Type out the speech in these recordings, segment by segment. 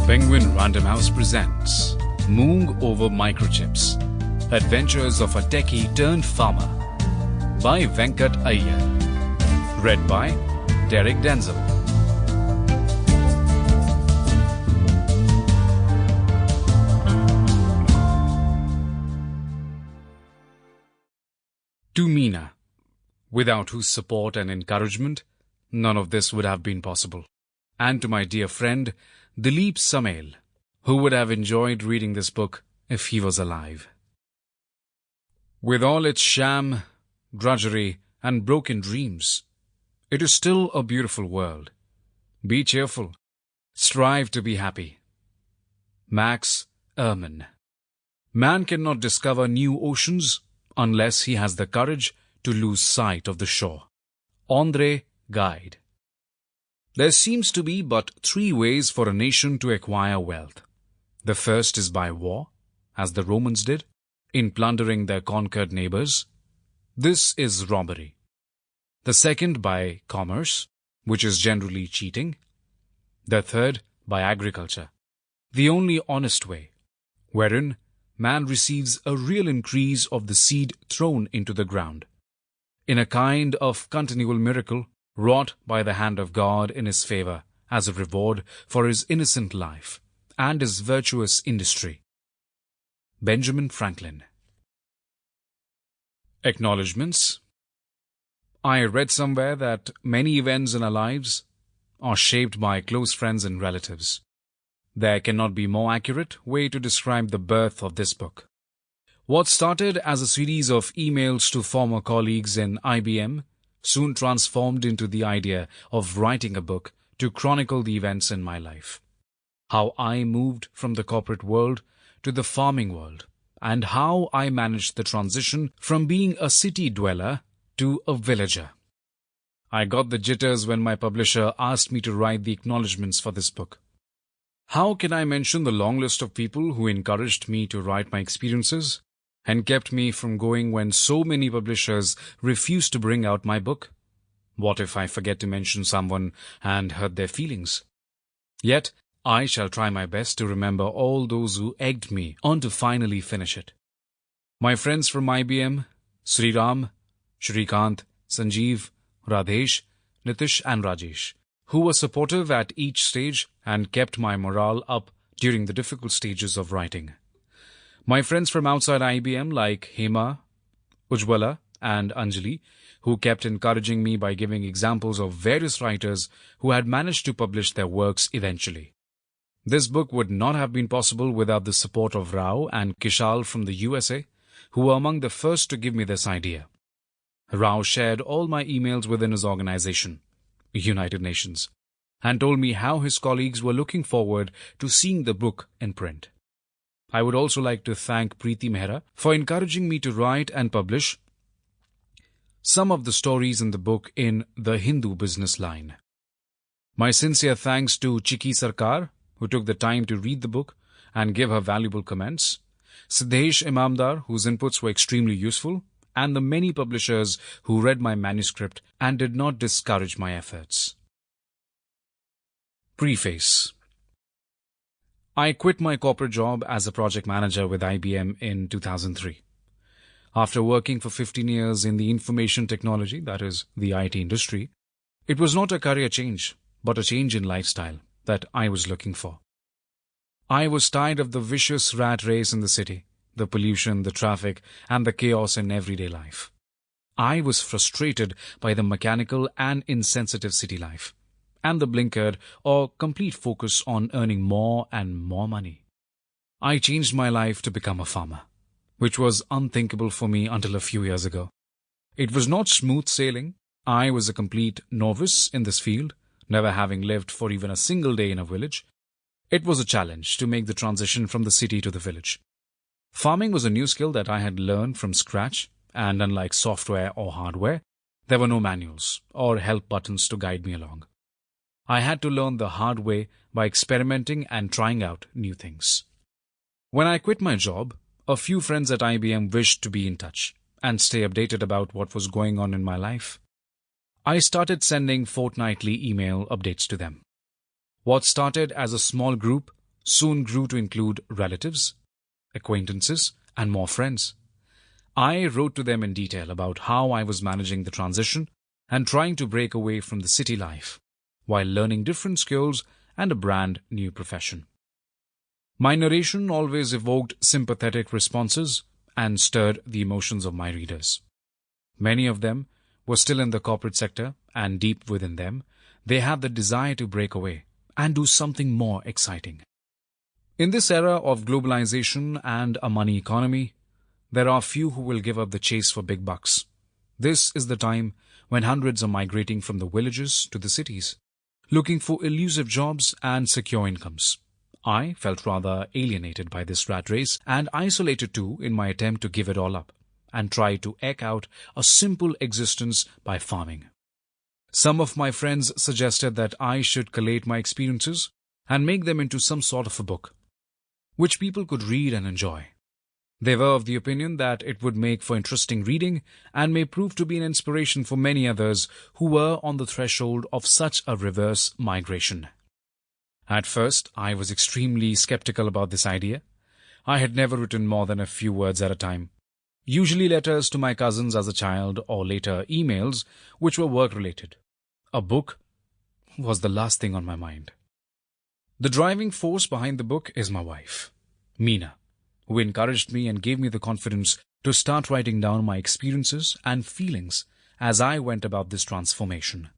Penguin Random House presents Moong over Microchips, Adventures of a Techie-Turned-Farmer by Venkat Iyer. Read by Denzil. To Meena, without whose support and encouragement, none of this would have been possible. And to my dear friend, Dilip Samail, who would have enjoyed reading this book if he was alive. With all its sham, drudgery, and broken dreams, it is still a beautiful world. Be cheerful. Strive to be happy. Max Ehrmann. Man cannot discover new oceans unless he has the courage to lose sight of the shore. Andre Gide. There seems to be but 3 ways for a nation to acquire wealth. The first is by war, as the Romans did, in plundering their conquered neighbors. This is robbery. The second by commerce, which is generally cheating. The third by agriculture, the only honest way, wherein man receives a real increase of the seed thrown into the ground, in a kind of continual miracle wrought by the hand of God in his favor as a reward for his innocent life and his virtuous industry. Benjamin Franklin. Acknowledgements. I read somewhere that many events in our lives are shaped by close friends and relatives. There cannot be more accurate way to describe the birth of this book. What started as a series of emails to former colleagues in IBM soon transformed into the idea of writing a book to chronicle the events in my life. How I moved from the corporate world to the farming world, and how I managed the transition from being a city dweller to a villager. I got the jitters when my publisher asked me to write the acknowledgements for this book. How can I mention the long list of people who encouraged me to write my experiences and kept me from going when so many publishers refused to bring out my book? What if I forget to mention someone and hurt their feelings? Yet, I shall try my best to remember all those who egged me on to finally finish it. My friends from IBM, Sriram, Shrikant, Sanjeev, Radhesh, Nitish and Rajesh, who were supportive at each stage and kept my morale up during the difficult stages of writing. My friends from outside IBM like Hema, Ujwala and Anjali, who kept encouraging me by giving examples of various writers who had managed to publish their works eventually. This book would not have been possible without the support of Rao and Kishal from the USA, who were among the first to give me this idea. Rao shared all my emails within his organization, United Nations, and told me how his colleagues were looking forward to seeing the book in print. I would also like to thank Preeti Mehra for encouraging me to write and publish some of the stories in the book in the Hindu business line. My sincere thanks to Chiki Sarkar, who took the time to read the book and give her valuable comments, Siddhesh Imamdar, whose inputs were extremely useful, and the many publishers who read my manuscript and did not discourage my efforts. Preface. I quit my corporate job as a project manager with IBM in 2003. After working for 15 years in the information technology, that is, the IT industry, it was not a career change, but a change in lifestyle that I was looking for. I was tired of the vicious rat race in the city, the pollution, the traffic, and the chaos in everyday life. I was frustrated by the mechanical and insensitive city life, and the blinkered or complete focus on earning more and more money. I changed my life to become a farmer, which was unthinkable for me until a few years ago. It was not smooth sailing. I was a complete novice in this field, never having lived for even a single day in a village. It was a challenge to make the transition from the city to the village. Farming was a new skill that I had learned from scratch, and unlike software or hardware, there were no manuals or help buttons to guide me along. I had to learn the hard way by experimenting and trying out new things. When I quit my job, a few friends at IBM wished to be in touch and stay updated about what was going on in my life. I started sending fortnightly email updates to them. What started as a small group soon grew to include relatives, acquaintances, and more friends. I wrote to them in detail about how I was managing the transition and trying to break away from the city life while learning different skills and a brand new profession. My narration always evoked sympathetic responses and stirred the emotions of my readers. Many of them were still in the corporate sector, and deep within them, they had the desire to break away and do something more exciting. In this era of globalization and a money economy, there are few who will give up the chase for big bucks. This is the time when hundreds are migrating from the villages to the cities, looking for elusive jobs and secure incomes. I felt rather alienated by this rat race and isolated too in my attempt to give it all up and try to eke out a simple existence by farming. Some of my friends suggested that I should collate my experiences and make them into some sort of a book, which people could read and enjoy. They were of the opinion that it would make for interesting reading and may prove to be an inspiration for many others who were on the threshold of such a reverse migration. At first, I was extremely skeptical about this idea. I had never written more than a few words at a time, usually letters to my cousins as a child or later emails which were work-related. A book was the last thing on my mind. The driving force behind the book is my wife, Meena, who encouraged me and gave me the confidence to start writing down my experiences and feelings as I went about this transformation.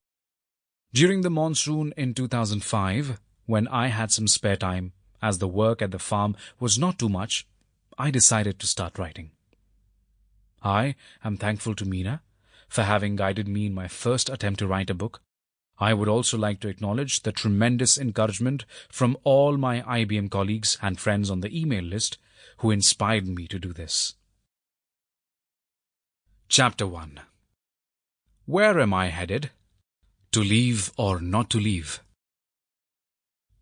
During the monsoon in 2005, when I had some spare time, as the work at the farm was not too much, I decided to start writing. I am thankful to Meena for having guided me in my first attempt to write a book. I would also like to acknowledge the tremendous encouragement from all my IBM colleagues and friends on the email list who inspired me to do this. Chapter 1. Where am I headed? To leave or not to leave?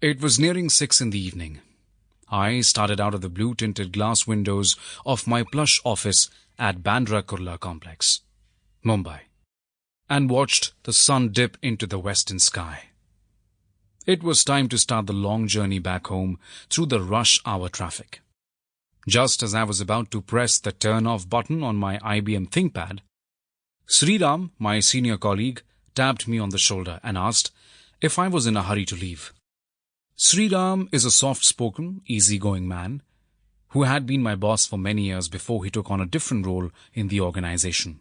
It was nearing 6 in the evening. I started out of the blue-tinted glass windows of my plush office at Bandra Kurla complex, Mumbai, and watched the sun dip into the western sky. It was time to start the long journey back home through the rush hour traffic. Just as I was about to press the turn-off button on my IBM ThinkPad, Sriram, my senior colleague, tapped me on the shoulder and asked if I was in a hurry to leave. Sriram is a soft-spoken, easygoing man who had been my boss for many years before he took on a different role in the organization.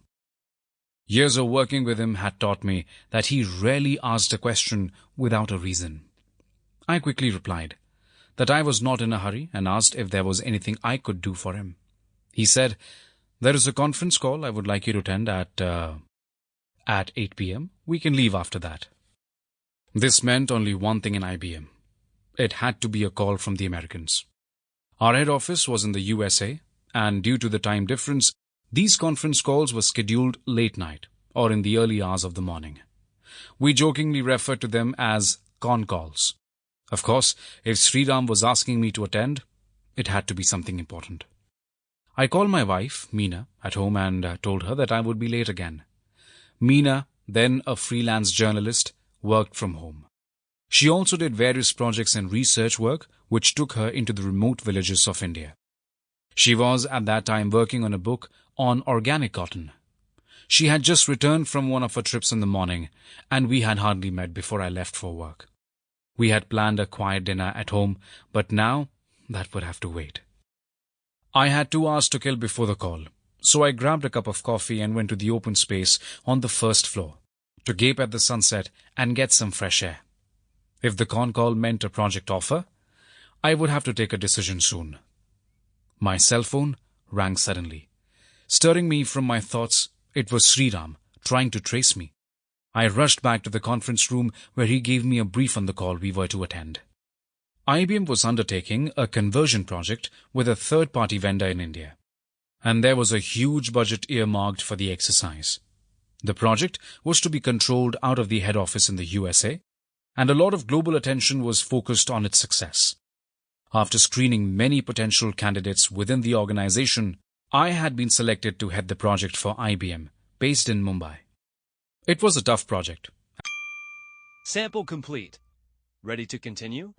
Years of working with him had taught me that he rarely asked a question without a reason. I quickly replied that I was not in a hurry and asked if there was anything I could do for him. He said, "There is a conference call I would like you to attend at 8 p.m. We can leave after that." This meant only one thing in IBM. It had to be a call from the Americans. Our head office was in the USA, and due to the time difference, these conference calls were scheduled late night or in the early hours of the morning. We jokingly referred to them as con calls. Of course, if Sriram was asking me to attend, it had to be something important. I called my wife, Meena, at home and told her that I would be late again. Meena, then a freelance journalist, worked from home. She also did various projects and research work which took her into the remote villages of India. She was at that time working on a book on organic cotton. She had just returned from one of her trips in the morning, and we had hardly met before I left for work. We had planned a quiet dinner at home, but now that would have to wait. I had 2 hours to kill before the call, so I grabbed a cup of coffee and went to the open space on the first floor to gape at the sunset and get some fresh air. If the con call meant a project offer, I would have to take a decision soon. My cell phone rang suddenly. Stirring me from my thoughts, it was Sriram trying to trace me. I rushed back to the conference room where he gave me a brief on the call we were to attend. IBM was undertaking a conversion project with a third-party vendor in India, and there was a huge budget earmarked for the exercise. The project was to be controlled out of the head office in the USA, and a lot of global attention was focused on its success. After screening many potential candidates within the organization, I had been selected to head the project for IBM, based in Mumbai. It was a tough project. Sample complete. Ready to continue?